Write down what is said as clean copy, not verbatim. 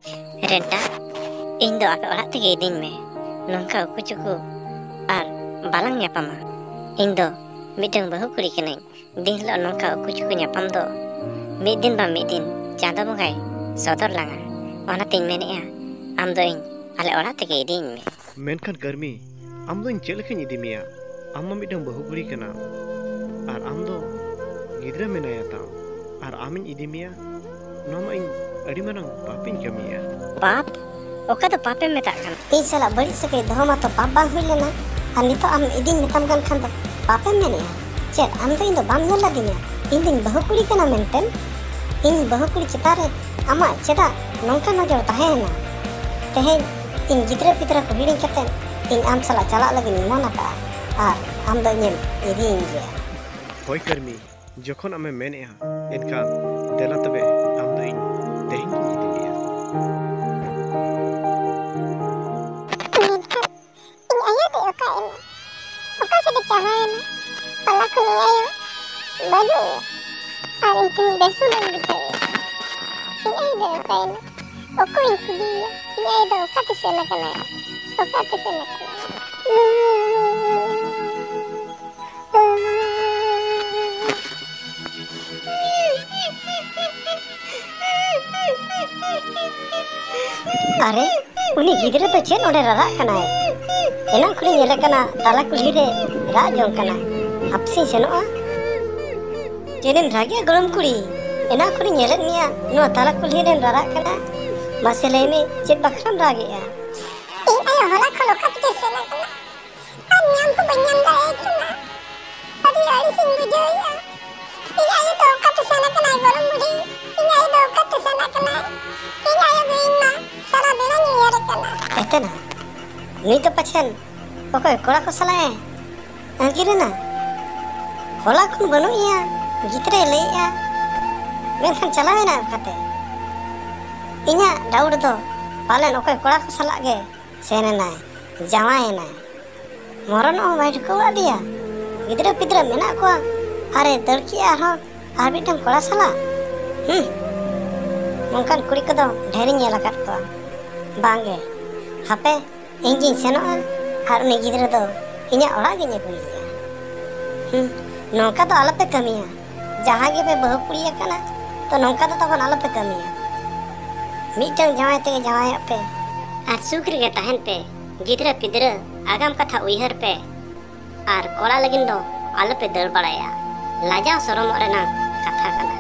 Renta, ᱤᱧ ᱫᱚ ᱟᱯᱮ ᱚᱲᱟᱜ ᱛᱮᱜᱮ ᱤᱫᱤᱧ ᱢᱮ. ᱱᱚᱝᱠᱟ ᱩᱠᱩ ᱪᱩᱠᱩ ᱟᱨ ᱵᱟᱞᱟᱝ ᱧᱟᱯᱟᱢᱟ. ᱤᱧ ᱫᱚ ᱢᱤᱫᱴᱟᱝ ᱵᱟᱹᱦᱩ ᱠᱩᱲᱤ ᱠᱟᱹᱱᱟᱹᱧ. ᱫᱤᱱ ᱦᱤᱞᱳᱜ ᱱᱚᱝᱠᱟ ᱩᱠᱩ ᱪᱩᱠᱩ ᱧᱟᱯᱟᱢ ᱫᱚ ᱢᱤᱫ ᱫᱤᱱ ᱵᱟᱝ ᱢᱤᱫ ᱫᱤᱱ ᱪᱟᱸᱫᱳ ᱵᱚᱸᱜᱟᱭ ᱥᱚᱫᱚᱨ ᱞᱟᱝᱟ. ᱚᱱᱟᱛᱤᱧ ᱢᱮᱱᱮᱜᱼᱟ, ᱟᱢ ᱫᱚ ᱤᱧ ᱟᱞᱮ ᱚᱲᱟᱜ ᱛᱮᱜᱮ ᱤᱫᱤᱧ ᱢᱮ. ᱢᱮᱱᱠᱷᱟᱱ ᱠᱟᱹᱨᱢᱤ, ᱟᱢ ᱫᱚ ᱤᱧ ᱪᱮᱫ ᱞᱮᱠᱟᱧ ᱤᱫᱤ ᱢᱮᱭᱟ? ᱟᱢ ᱢᱟ ᱢᱤᱫᱴᱟᱝ ᱵᱟᱹᱦᱩ ᱠᱩᱲᱤ ᱠᱟᱱᱟᱢ ᱟᱨ ᱟᱢ ᱫᱚ ᱜᱤᱫᱽᱨᱟᱹ ᱢᱮᱱᱟᱭᱟ ᱛᱟᱢ ᱟᱨ ᱟᱢᱤᱧ ᱤᱫᱤ ᱢᱮᱭᱟ. ᱱᱚᱣᱟ ᱢᱟ ᱤᱧ ᱟᱹᱰᱤ ᱢᱟᱨᱟᱝ ᱯᱟᱯᱤᱧ ᱠᱟᱹᱢᱤᱭᱟ. ᱯᱟᱯ? ᱚᱠᱟ ᱫᱚ ᱯᱟᱯᱮᱢ ᱢᱮᱛᱟᱜ ᱠᱟᱱᱟ? ᱤᱧ ᱥᱟᱞᱟᱜ ᱵᱟᱹᱲᱤᱡ ᱥᱟᱹᱜᱟᱹᱭ ᱫᱚᱦᱚ ᱢᱟᱛᱚ ᱯᱟᱯ ᱵᱟᱝ ᱦᱩᱭ ᱞᱮᱱᱟ ᱟᱨ ᱱᱤᱛᱚᱜ ᱟᱢ ᱤᱫᱤᱧ ᱢᱮᱛᱟᱢ ᱠᱟᱱ ᱫᱚ ᱯᱟᱯᱮᱢ ᱢᱮᱱᱮᱜᱼᱟ? ᱪᱮᱫ ᱟᱢ ᱫᱚ ᱤᱧ ᱫᱚ ᱵᱟᱢ ᱧᱮᱞ ᱞᱮᱫᱤᱧᱟ? ᱤᱧ ᱫᱚᱧ ᱵᱟᱹᱦᱩ ᱠᱩᱲᱤ ᱠᱟᱱᱟ ᱢᱮᱱᱛᱮ? ᱤᱧ ᱵᱟᱹᱦᱩ ᱠᱩᱲᱤ ᱪᱮᱛᱟᱱ ᱨᱮ ᱟᱢᱟᱜ ᱪᱮᱫᱟᱜ ᱱᱚᱝᱠᱟ ᱱᱚᱡᱚᱨ ᱛᱟᱦᱮᱸᱭᱮᱱᱟ? ᱛᱮᱦᱮᱧ ᱤᱧ ᱜᱤᱫᱽᱨᱟᱹ ᱯᱤᱫᱽᱨᱟᱹ ᱠᱚ ᱦᱤᱲᱤᱧ ᱠᱟᱛᱮᱫ ᱤᱧ ᱟᱢ ᱥᱟᱞᱟᱜ ᱪᱟᱞᱟᱜ ᱞᱟᱹᱜᱤᱫ ᱤᱧ ᱢᱚᱱ ᱟᱠᱟᱜᱼᱟ ᱟᱨ ᱟᱢ ᱫᱚ ᱤᱧᱮᱢ ᱤᱫᱤᱭᱤᱧ ᱜᱮᱭᱟ. ᱦᱳᱭ ᱠᱟᱹᱨᱢᱤ, ᱡᱚᱠᱷᱚᱱ ᱟᱢᱮᱢ ᱢᱮᱱᱮᱜᱼᱟ ᱮᱱᱠᱷᱟᱱ ᱫᱮᱞᱟ ᱛᱚᱵᱮ ᱟᱢ ᱫᱚ ᱤᱧ ᱛᱮᱦᱮᱧ ᱜᱤᱧ ᱤᱫᱤ ᱢᱮᱭᱟ. ᱢᱮᱱᱠᱷᱟᱱ ᱤᱧ ᱟᱭᱳ ᱫᱚ ᱚᱠᱟᱭᱮᱱᱟ? ᱚᱠᱟ ᱥᱮᱫ ᱮ ᱪᱟᱞᱟᱣᱮᱱᱟ? ᱯᱟᱞᱟ ᱠᱷᱚᱱ ᱤᱧ ᱟᱭᱳ ᱵᱟᱹᱱᱩᱜᱼᱮᱭᱟ ᱟᱨ ᱤᱧ ᱛᱮᱦᱮᱧ ᱵᱮᱥ ᱦᱚᱸ ᱵᱟᱹᱧ ᱵᱩᱡᱷᱟᱹᱣᱮᱫᱼᱟ. ᱤᱧ ᱟᱭᱳ ᱫᱚ ᱚᱠᱟᱭᱮᱱᱟ? ᱚᱠᱚᱭᱤᱧ ᱠᱩᱞᱤᱭᱮᱭᱟ? ᱤᱧ ᱟᱭᱳ ᱫᱚ ᱚᱠᱟᱛᱮ ᱥᱮᱱ ᱟᱠᱟᱱᱟᱭ? ᱚᱠᱟᱛᱮ ᱥᱮᱱ ᱟᱠᱟᱱᱟᱭ? अरे उनी गिद्रे तो चेन ओडे राग कनाय एना खुली नेले कना ताला कुली रे राग जों कना आपसी सेनोआ चेनेम रागिया गरम कुड़ी एना खुली नेले निया नो ताला कुली रे राग कना मासे लेमे चेत बखरम रागिया इन आयो होला खलो कते सेना कना अन्याम को बन्याम दा एकना अभी आड़ी सिंह बुझोया इन आयो तो कते सेना कना गरम बुढ़ी इन आयो तो कते सेना कना इन आयो गइना सारा बेला नियर कना एतना नी तो पछन ओके कोड़ा को सलाए अंगिरेना होला खुन बनुइया गितरे लेया मेनखान चलावेना कते इना डाउट दो पालन ओके कोड़ा को सला गे सेनेना जावाएना मरन ओ बाइट को दिया गिद्रे पिद्रे मेना को अरे दड़की आरो आर मिटन कोड़ा सला नोंकान कुड़ी को दो ढेरी नेला काट को बांगे हापे इंजिन सेनोआ आर उनी गिद्रे दो इना ओड़ा गे नेगुइया नोंका तो आलपे कमिया जहां गे पे बहु कुड़िया कना तो नोंका तो तखन आलपे कमिया मिटन जावाय ते जावाय पे आर सुक्री गे तहन पे गिद्रा पिद्रा आगाम कथा उयहर पे आर कोड़ा लगिन दो आलो पे दड़ बड़ाया लाजा सरम रेना कथा कना.